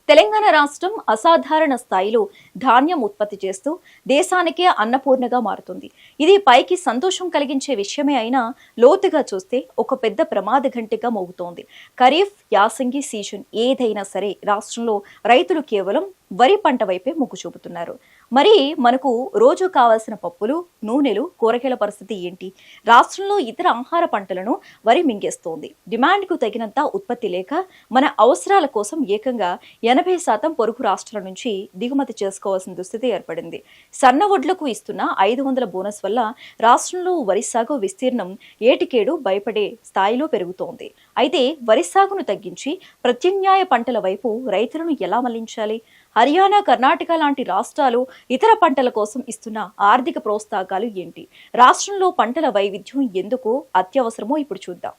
తెలంగాణ రాష్ట్రం అసాధారణ స్థాయిలో ధాన్యం ఉత్పత్తి చేస్తూ దేశానికే అన్నపూర్ణగా మారుతుంది. ఇది పైకి సంతోషం కలిగించే విషయమే అయినా లోతుగా చూస్తే ఒక పెద్ద ప్రమాద ఘంటిగా మోగుతోంది. ఖరీఫ్, యాసంగి సీజన్ ఏదైనా సరే రాష్ట్రంలో రైతులు కేవలం వరి పంట వైపే మొగ్గు చూపుతున్నారు. మరి మనకు రోజు కావాల్సిన పప్పులు, నూనెలు, కూరగాయల పరిస్థితి ఏంటి? రాష్ట్రంలో ఇతర ఆహార పంటలను వరి మింగేస్తోంది. డిమాండ్కు తగినంత ఉత్పత్తి లేక మన అవసరాల కోసం ఏకంగా 80% పొరుగు రాష్ట్రాల నుంచి దిగుమతి చేసుకోవాల్సిన దుస్థితి ఏర్పడింది. సన్న వడ్లకు ఇస్తున్న 500 బోనస్ వల్ల రాష్ట్రంలో వరి సాగు విస్తీర్ణం ఏటికేడు భయపడే స్థాయిలో పెరుగుతోంది. అయితే వరి సాగును తగ్గించి ప్రత్యామ్నాయ పంటల వైపు రైతులను ఎలా మళ్లించాలి? హర్యానా, కర్ణాటక లాంటి రాష్ట్రాలు ఇతర పంటల కోసం ఇస్తున్న ఆర్థిక ప్రోత్సాహకాలు ఏంటి? రాష్ట్రంలో పంటల వైవిధ్యం ఎందుకు అత్యవసరమో ఇప్పుడు చూద్దాం.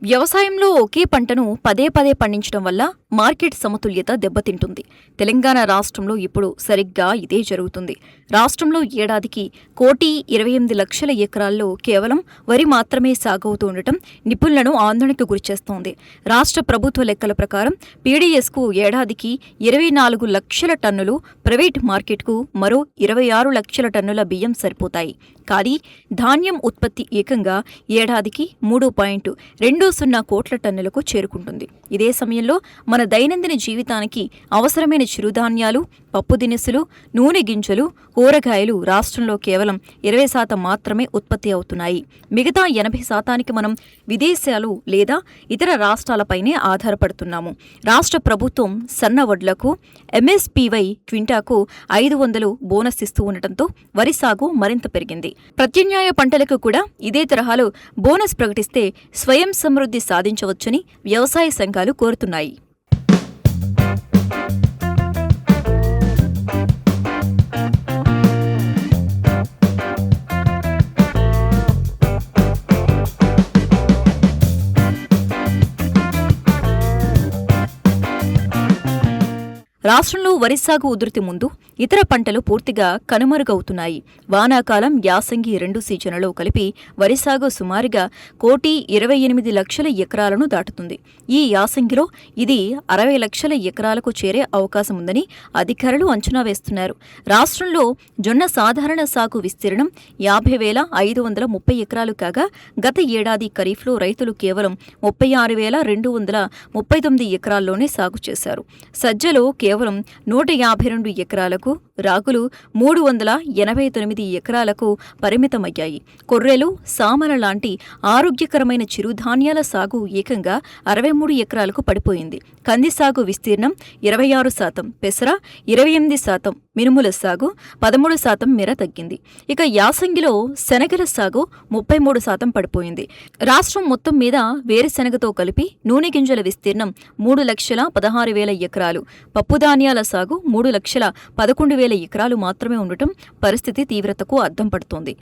వ్యవసాయంలో ఒకే పంటను పదే పదే పండించడం వల్ల మార్కెట్ సమతుల్యత దెబ్బతింటుంది. తెలంగాణ రాష్ట్రంలో ఇప్పుడు సరిగ్గా ఇదే జరుగుతుంది. రాష్ట్రంలో ఏడాదికి 1,28,00,000 ఎకరాల్లో కేవలం వరి మాత్రమే సాగవుతూ ఉండటం నిపుణులను ఆందోళనకు గురిచేస్తోంది. రాష్ట్ర ప్రభుత్వ లెక్కల ప్రకారం పీడీఎస్కు ఏడాదికి 24 లక్షల టన్నులు, ప్రైవేట్ మార్కెట్కు మరో 26 లక్షల టన్నుల బియ్యం సరిపోతాయి. కానీ ధాన్యం ఉత్పత్తి ఏకంగా ఏడాదికి 3.20 కోట్ల టన్నులకు చేరుకుంటుంది. ఇదే సమయంలో మన దైనందిన జీవితానికి అవసరమైన చిరుధాన్యాలు, పప్పు దినుసులు, నూనె గింజలు, కూరగాయలు రాష్ట్రంలో కేవలం 20% మాత్రమే ఉత్పత్తి అవుతున్నాయి. మిగతా 80%కి మనం విదేశాలు లేదా ఇతర రాష్ట్రాలపైనే ఆధారపడుతున్నాము. రాష్ట్ర ప్రభుత్వం సన్న వడ్లకు ఎంఎస్పీవై క్వింటాకు 500 బోనస్ ఇస్తూ ఉండటంతో వరి సాగు మరింత పెరిగింది. ప్రత్యామ్నాయ పంటలకు కూడా ఇదే తరహాలో బోనస్ ప్రకటిస్తే స్వయం సమృద్ధి సాధించవచ్చని వ్యవసాయ సంఘాలు కోరుతున్నాయి. రాష్ట్రంలో వరి సాగు ఉధృతి ముందు ఇతర పంటలు పూర్తిగా కనుమరుగవుతున్నాయి. వానాకాలం, యాసంగి 2 సీజన్లలో కలిపి వరి సాగు సుమారుగా 1,28,00,000 ఎకరాలను దాటుతుంది. ఈ యాసంగిలో ఇది 60 లక్షల ఎకరాలకు చేరే అవకాశం ఉందని అధికారులు అంచనా వేస్తున్నారు. రాష్ట్రంలో జొన్న సాధారణ సాగు విస్తీర్ణం 50,530 ఎకరాలు కాగా గత ఏడాది ఖరీఫ్లో రైతులు కేవలం 36,239 ఎకరాల్లోనే సాగు చేశారు. సజ్జలో కేవలం 152 ఎకరాలకు, రాగులు 389 ఎకరాలకు పరిమితమయ్యాయి. కొర్రెలు, సామల లాంటి ఆరోగ్యకరమైన చిరుధాన్యాల సాగు ఏకంగా 63 ఎకరాలకు పడిపోయింది. కంది సాగు విస్తీర్ణం 26%, పెసర 28%, మినుముల సాగు 13% మేర తగ్గింది. ఇక యాసంగిలో శనగల సాగు 33% పడిపోయింది. రాష్ట్రం మొత్తం మీద వేరుశెనగతో కలిపి నూనె గింజల విస్తీర్ణం 3,16,000 ఎకరాలు, పప్పుధాన్యాల సాగు 3,11,000 ఎకరాలు మాత్రమే ఉండటం పరిస్థితి తీవ్రతకు అద్దం పడుతోంది.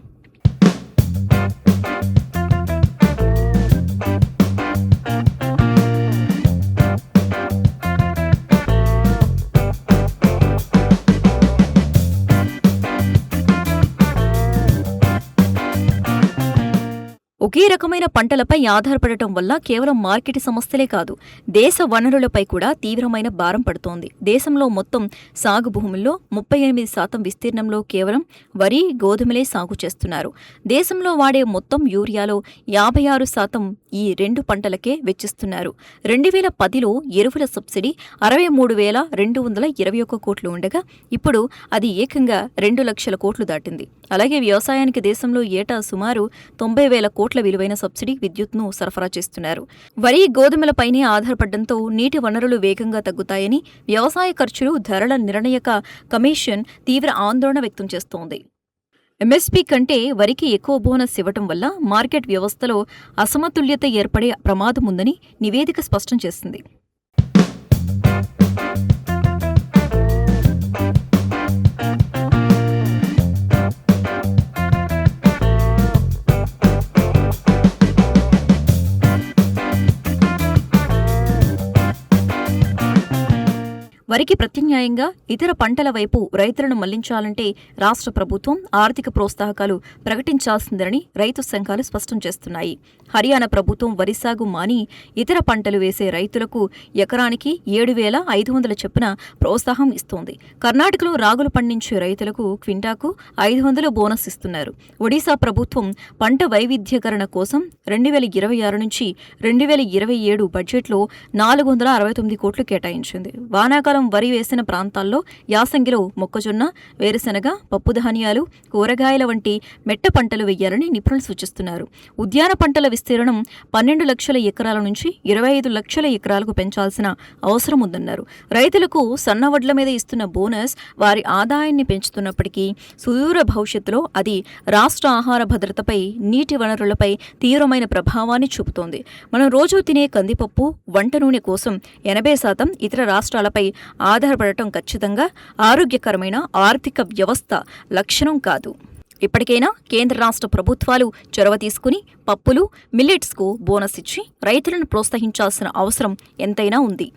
ఒకే రకమైన పంటలపై ఆధారపడటం వల్ల కేవలం మార్కెట్ సమస్యలే కాదు, దేశ వనరులపై కూడా తీవ్రమైన భారం పడుతోంది. దేశంలో మొత్తం సాగు భూముల్లో 38% విస్తీర్ణంలో కేవలం వరి, గోధుమలే సాగు చేస్తున్నారు. దేశంలో వాడే మొత్తం యూరియాలో 56% ఈ 2 పంటలకే వెచ్చిస్తున్నారు. 2010లో ఎరువుల సబ్సిడీ 63,221 కోట్లు ఉండగా ఇప్పుడు అది ఏకంగా 2 లక్షల కోట్లు దాటింది. అలాగే వ్యవసాయానికి దేశంలో ఏటా సుమారు 90,000 కోట్ల విలువైన సబ్సిడీ విద్యుత్ను సరఫరా చేస్తున్నారు. వరి, గోధుమలపైనే ఆధారపడడంతో నీటి వనరులు వేగంగా తగ్గుతాయని వ్యవసాయ ఖర్చులు ధరల నిర్ణయక కమిషన్ తీవ్ర ఆందోళన వ్యక్తం చేస్తోంది. ఎంఎస్పీ కంటే వరికి ఎక్కువ బోనస్ ఇవ్వటం వల్ల మార్కెట్ వ్యవస్థలో అసమతుల్యత ఏర్పడే ప్రమాదం ఉందని నివేదిక స్పష్టం చేసింది. వరికి ప్రత్యామ్నాయంగా ఇతర పంటల వైపు రైతులను మళ్లించాలంటే రాష్ట్ర ప్రభుత్వం ఆర్థిక ప్రోత్సాహకాలు ప్రకటించాల్సిందని రైతు సంఘాలు స్పష్టం చేస్తున్నాయి. హర్యానా ప్రభుత్వం వరి సాగు మాని ఇతర పంటలు వేసే రైతులకు ఎకరానికి 7,500 చొప్పున ప్రోత్సాహం ఇస్తోంది. కర్ణాటకలో రాగులు పండించే రైతులకు క్వింటాకు 500 బోనస్ ఇస్తున్నారు. ఒడిశా ప్రభుత్వం పంట వైవిధ్యీకరణ కోసం 2026 నుంచి 2027 బడ్జెట్లో 469 కోట్లు కేటాయించింది. వానాకాలం వరి వేసిన ప్రాంతాల్లో యాసంగిలో మొక్కజొన్న, వేరుశెనగ, పప్పుధాన్యాలు, కూరగాయల వంటి మెట్ట పంటలు వేయాలని నిపుణులు సూచిస్తున్నారు. ఉద్యాన పంటల విస్తీర్ణం 12 లక్షల ఎకరాల నుంచి 25 లక్షల ఎకరాలకు పెంచాల్సిన అవసరం ఉందన్నారు. రైతులకు సన్నవడ్ల మీద ఇస్తున్న బోనస్ వారి ఆదాయాన్ని పెంచుతున్నప్పటికీ సుదూర భవిష్యత్తులో అది రాష్ట్ర ఆహార భద్రతపై, నీటి వనరులపై తీవ్రమైన ప్రభావాన్ని చూపుతోంది. మనం రోజూ తినే కందిపప్పు, వంట నూనె కోసం 80% ఇతర రాష్ట్రాలపై ఆధారపడటం ఖచ్చితంగా ఆరోగ్యకరమైన ఆర్థిక వ్యవస్థ లక్షణం కాదు. ఇప్పటికైనా కేంద్ర రాష్ట్ర ప్రభుత్వాలు చొరవ తీసుకుని పప్పులు, మిల్లెట్స్కు బోనస్ ఇచ్చి రైతులను ప్రోత్సహించాల్సిన అవసరం ఎంతైనా ఉంది.